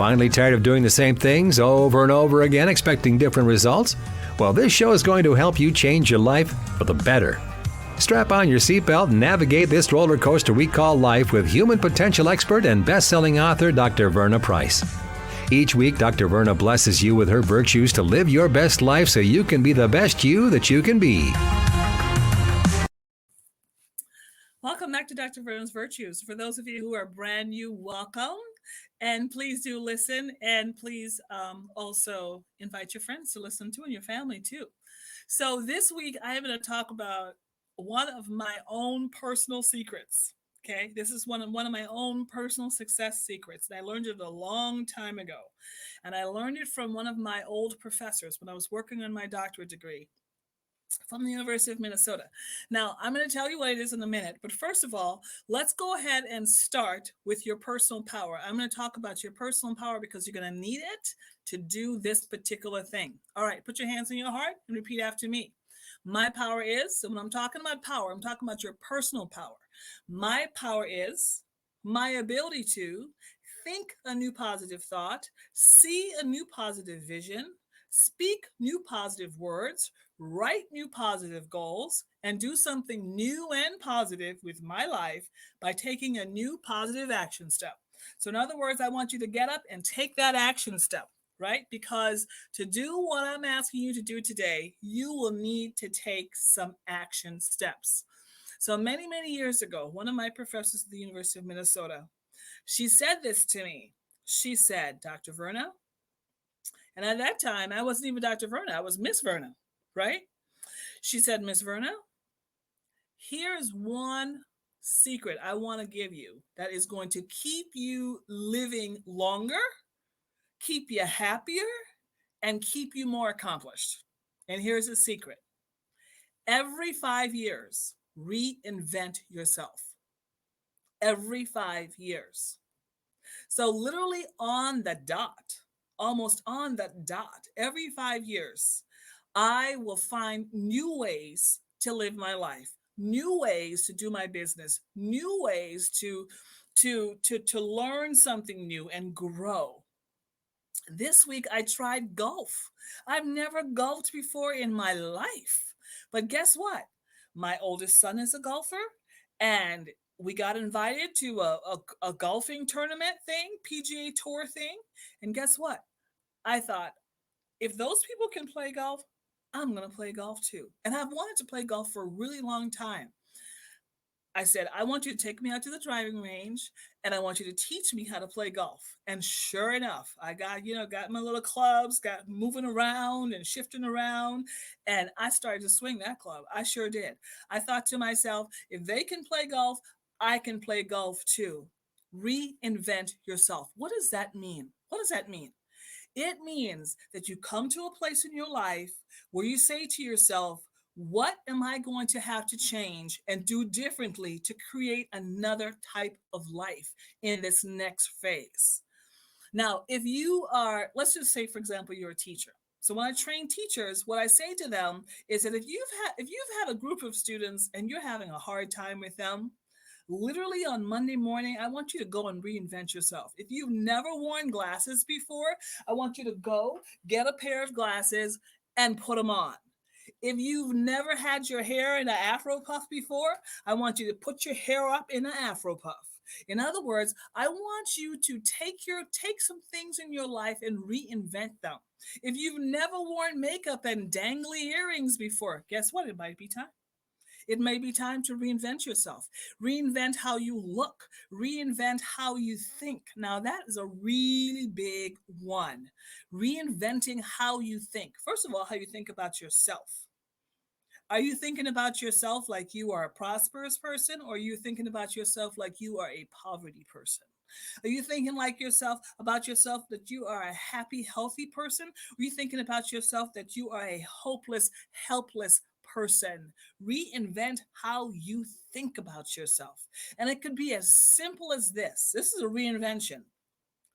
Finally tired of doing the same things over and over again, expecting different results? Well, this show is going to help you change your life for the better. Strap on your seatbelt and navigate this roller coaster we call life with human potential expert and best-selling author Dr. Verna Price. Each week, Dr. Verna blesses you with her virtues to live your best life so you can be the best you that you can be. Welcome back to Dr. Verna's Virtues. For those of you who are brand new, welcome. And please do listen. And please also invite your friends to listen too, and your family too. So this week, I am going to talk about one of my own personal secrets. Okay, this is one of my own personal success secrets. And I learned it a long time ago. And I learned it from one of my old professors when I was working on my doctorate degree from the University of Minnesota. Now, I'm going to tell you what it is in a minute. But first of all, let's go ahead and start with your personal power. I'm going to talk about your personal power because you're going to need it to do this particular thing. All right, put your hands on your heart and repeat after me. My power is, so when I'm talking about power, I'm talking about your personal power. My power is my ability to think a new positive thought, see a new positive vision, speak new positive words, write new positive goals, and do something new and positive with my life by taking a new positive action step. So in other words, I want you to get up and take that action step, right? Because to do what I'm asking you to do today, you will need to take some action steps. So many, many years ago, one of my professors at the University of Minnesota, she said this to me. She said, Dr. Verna, and at that time, I wasn't even Dr. Verna, I was Miss Verna, right? She said, Miss Verna, here's one secret I want to give you that is going to keep you living longer, keep you happier, and keep you more accomplished. And here's the secret. Every 5 years, reinvent yourself. Every 5 years. So literally on the dot, almost on the dot, every 5 years, I will find new ways to live my life, new ways to do my business, new ways to learn something new and grow. This week I tried golf. I've never golfed before in my life. But guess what? My oldest son is a golfer, and we got invited to a golfing tournament thing, PGA Tour thing. And guess what? I thought, if those people can play golf, I'm going to play golf too. And I've wanted to play golf for a really long time. I said, I want you to take me out to the driving range and I want you to teach me how to play golf. And sure enough, I got my little clubs, got moving around and shifting around. And I started to swing that club. I sure did. I thought to myself, if they can play golf, I can play golf too. Reinvent yourself. What does that mean? What does that mean? It means that you come to a place in your life where you say to yourself, what am I going to have to change and do differently to create another type of life in this next phase? Now, if you are, let's just say, for example, you're a teacher. So when I train teachers, what I say to them is that if you've had a group of students and you're having a hard time with them, literally on Monday morning, I want you to go and reinvent yourself. If you've never worn glasses before, I want you to go get a pair of glasses and put them on. If you've never had your hair in an Afro puff before, I want you to put your hair up in an Afro puff. In other words, I want you to take some things in your life and reinvent them. If you've never worn makeup and dangly earrings before, guess what? It might be time. It may be time to reinvent yourself. Reinvent how you look. Reinvent how you think. Now, that is a really big one. Reinventing how you think. First of all, how you think about yourself. Are you thinking about yourself like you are a prosperous person, or are you thinking about yourself like you are a poverty person? Are you thinking about yourself that you are a happy, healthy person? Or are you thinking about yourself that you are a hopeless, helpless person? Reinvent how you think about yourself. And it could be as simple as this. This is a reinvention.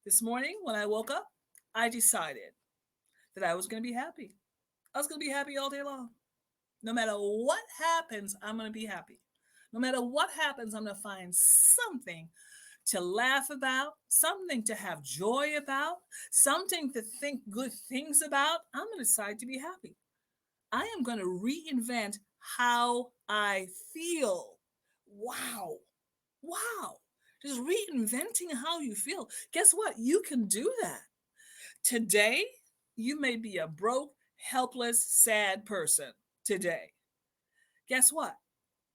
This morning when I woke up, I decided that I was going to be happy. I was going to be happy all day long. No matter what happens, I'm going to be happy. No matter what happens, I'm going to find something to laugh about, something to have joy about, something to think good things about. I'm going to decide to be happy. I am going to reinvent how I feel. Wow. Wow. Just reinventing how you feel. Guess what? You can do that. Today, you may be a broke, helpless, sad person today. Guess what?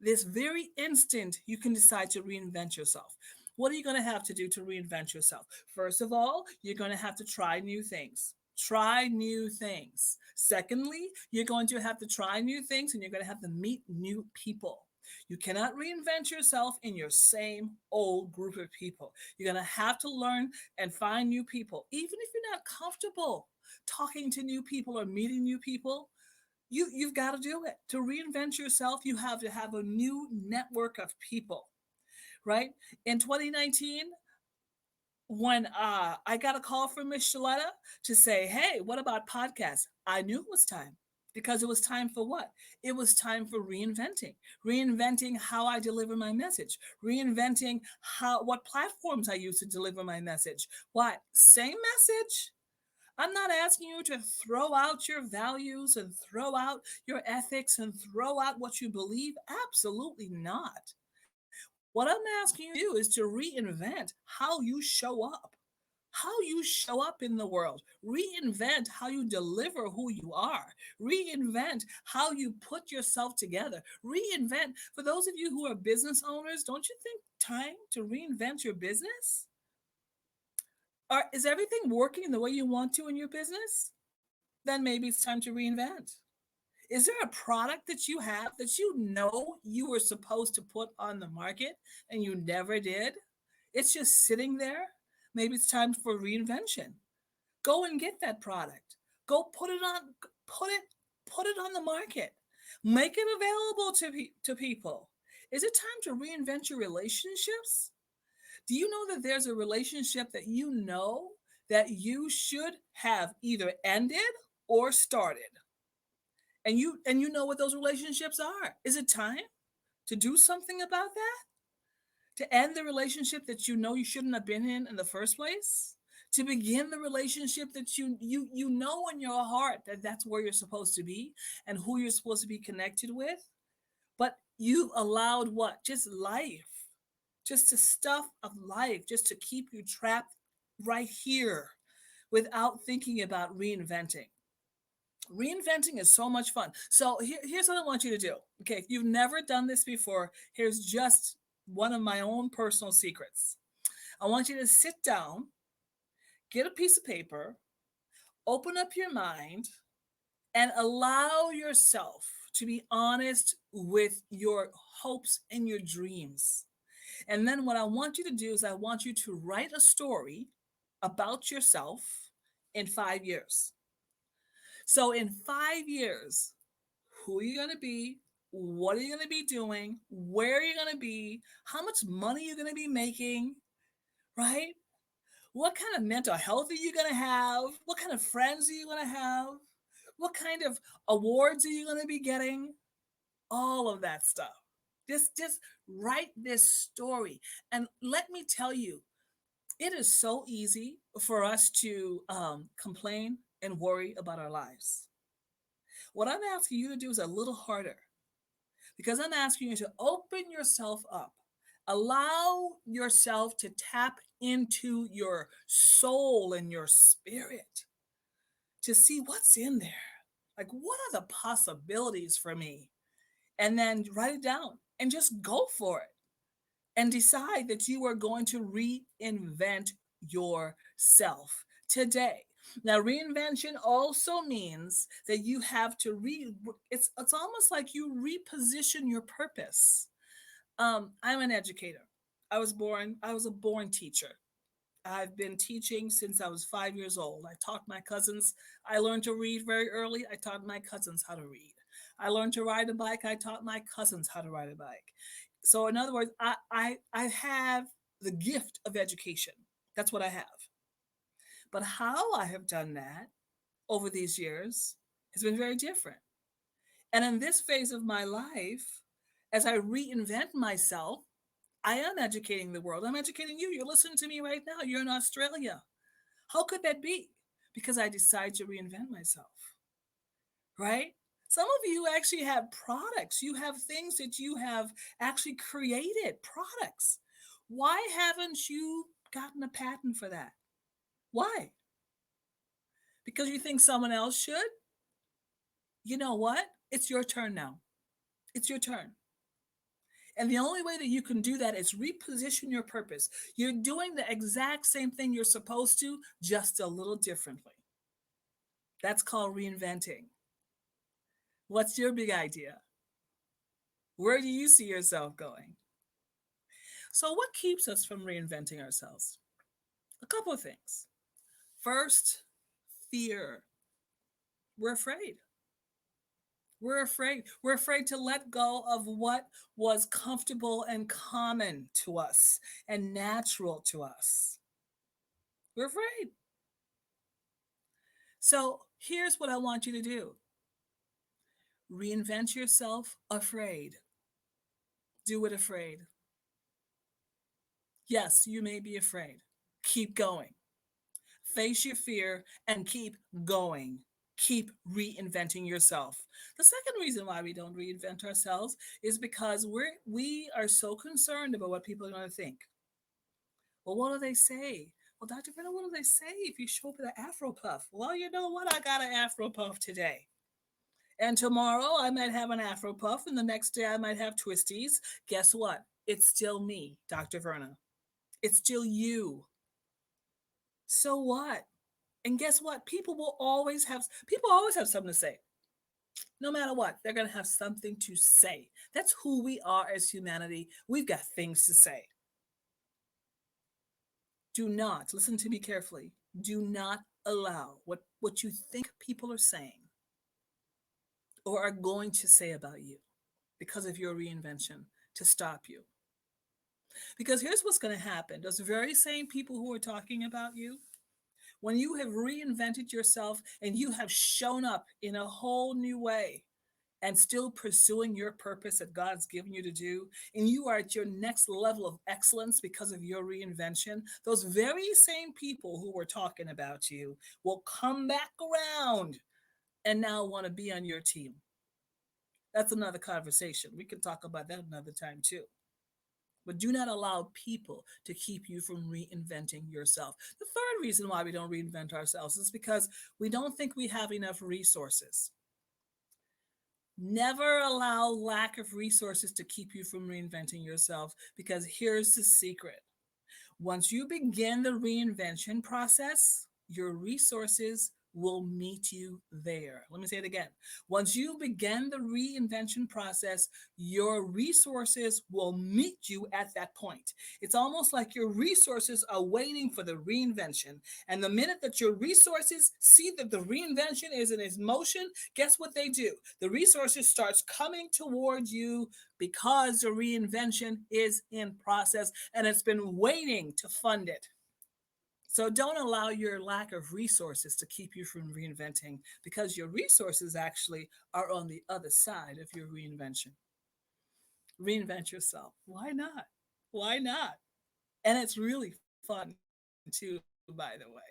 This very instant, you can decide to reinvent yourself. What are you going to have to do to reinvent yourself? First of all, you're going to have to try new things. Try new things. Secondly, you're going to have to try new things and you're going to have to meet new people. You cannot reinvent yourself in your same old group of people. You're going to have to learn and find new people. Even if you're not comfortable talking to new people or meeting new people, you've got to do it. To reinvent yourself, you have to have a new network of people, right? In 2019, when I got a call from Miss Shaletta to say, hey, what about podcasts? I knew it was time because it was time for what? It was time for reinventing how I deliver my message, reinventing what platforms I use to deliver my message. Why? Same message. I'm not asking you to throw out your values and throw out your ethics and throw out what you believe. Absolutely not. What I'm asking you to do is to reinvent how you show up, how you show up in the world. Reinvent how you deliver who you are. Reinvent how you put yourself together. Reinvent, for those of you who are business owners, don't you think time to reinvent your business? Is everything working the way you want to in your business? Then maybe it's time to reinvent. Is there a product that you have that you know you were supposed to put on the market and you never did? It's just sitting there. Maybe it's time for reinvention. Go and get that product. Go put it put it on the market. Make it available to people. Is it time to reinvent your relationships? Do you know that there's a relationship that you know that you should have either ended or started? And you know what those relationships are. Is it time to do something about that? To end the relationship that you know you shouldn't have been in the first place? To begin the relationship that you know in your heart that that's where you're supposed to be and who you're supposed to be connected with? But you allowed what? Just life, just the stuff of life, just to keep you trapped right here without thinking about reinventing. Reinventing is so much fun. So here's what I want you to do. Okay, if you've never done this before, here's just one of my own personal secrets. I want you to sit down, get a piece of paper, open up your mind, and allow yourself to be honest with your hopes and your dreams. And then what I want you to do is I want you to write a story about yourself in 5 years. So in 5 years, who are you going to be? What are you going to be doing? Where are you going to be? How much money are you going to be making? Right? What kind of mental health are you going to have? What kind of friends are you going to have? What kind of awards are you going to be getting? All of that stuff. Just write this story. And let me tell you, it is so easy for us to complain and worry about our lives. What I'm asking you to do is a little harder because I'm asking you to open yourself up. Allow yourself to tap into your soul and your spirit to see what's in there. Like, what are the possibilities for me? And then write it down and just go for it and decide that you are going to reinvent yourself today. Now, reinvention also means that you have to it's almost like you reposition your purpose. I'm an educator. I was a born teacher. I've been teaching since I was 5 years old. I taught my cousins. I learned to read very early. I taught my cousins how to read. I learned to ride a bike. I taught my cousins how to ride a bike. So, in other words, I have the gift of education. That's what I have. But how I have done that over these years has been very different. And in this phase of my life, as I reinvent myself, I am educating the world. I'm educating you. You're listening to me right now. You're in Australia. How could that be? Because I decided to reinvent myself, right? Some of you actually have products. You have things that you have actually created, products. Why haven't you gotten a patent for that? Why? Because you think someone else should? You know what? It's your turn now. It's your turn. And the only way that you can do that is reposition your purpose. You're doing the exact same thing you're supposed to, just a little differently. That's called reinventing. What's your big idea? Where do you see yourself going? So, what keeps us from reinventing ourselves? A couple of things. First, fear. We're afraid. We're afraid. We're afraid to let go of what was comfortable and common to us and natural to us. We're afraid. So here's what I want you to do. Reinvent yourself afraid. Do it afraid. Yes, you may be afraid. Keep going. Face your fear and keep going. Keep reinventing yourself. The second reason why we don't reinvent ourselves is because we are so concerned about what people are going to think. Well, what do they say? Well, Dr. Verna, what do they say if you show up with an Afro puff? Well, you know what? I got an Afro puff today. And tomorrow I might have an Afro puff, and the next day I might have twisties. Guess what? It's still me, Dr. Verna. It's still you. So what? And guess what? People always have something to say. No matter what, they're going to have something to say. That's who we are as humanity. We've got things to say. Do not, listen to me carefully, do not allow what you think people are saying or are going to say about you because of your reinvention to stop you. Because here's what's going to happen. Those very same people who are talking about you, when you have reinvented yourself and you have shown up in a whole new way and still pursuing your purpose that God's given you to do, and you are at your next level of excellence because of your reinvention, those very same people who were talking about you will come back around and now want to be on your team. That's another conversation. We can talk about that another time too. But do not allow people to keep you from reinventing yourself. The third reason why we don't reinvent ourselves is because we don't think we have enough resources. Never allow lack of resources to keep you from reinventing yourself, because here's the secret. Once you begin the reinvention process, your resources will meet you there. Let me say it again. Once you begin the reinvention process, your resources will meet you at that point. It's almost like your resources are waiting for the reinvention. And the minute that your resources see that the reinvention is in its motion, guess what they do? The resources starts coming towards you because the reinvention is in process and it's been waiting to fund it. So don't allow your lack of resources to keep you from reinventing, because your resources actually are on the other side of your reinvention. Reinvent yourself. Why not? Why not? And it's really fun too, by the way.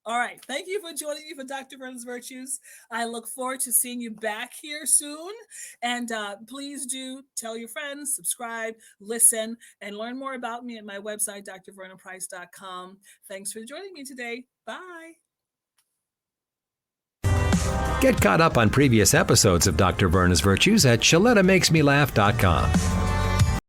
All right. Thank you for joining me for Dr. Verna's Virtues. I look forward to seeing you back here soon. And please do tell your friends, subscribe, listen, and learn more about me at my website, drvernaprice.com. Thanks for joining me today. Bye. Get caught up on previous episodes of Dr. Verna's Virtues at ShalettaMakesMeLaugh.com.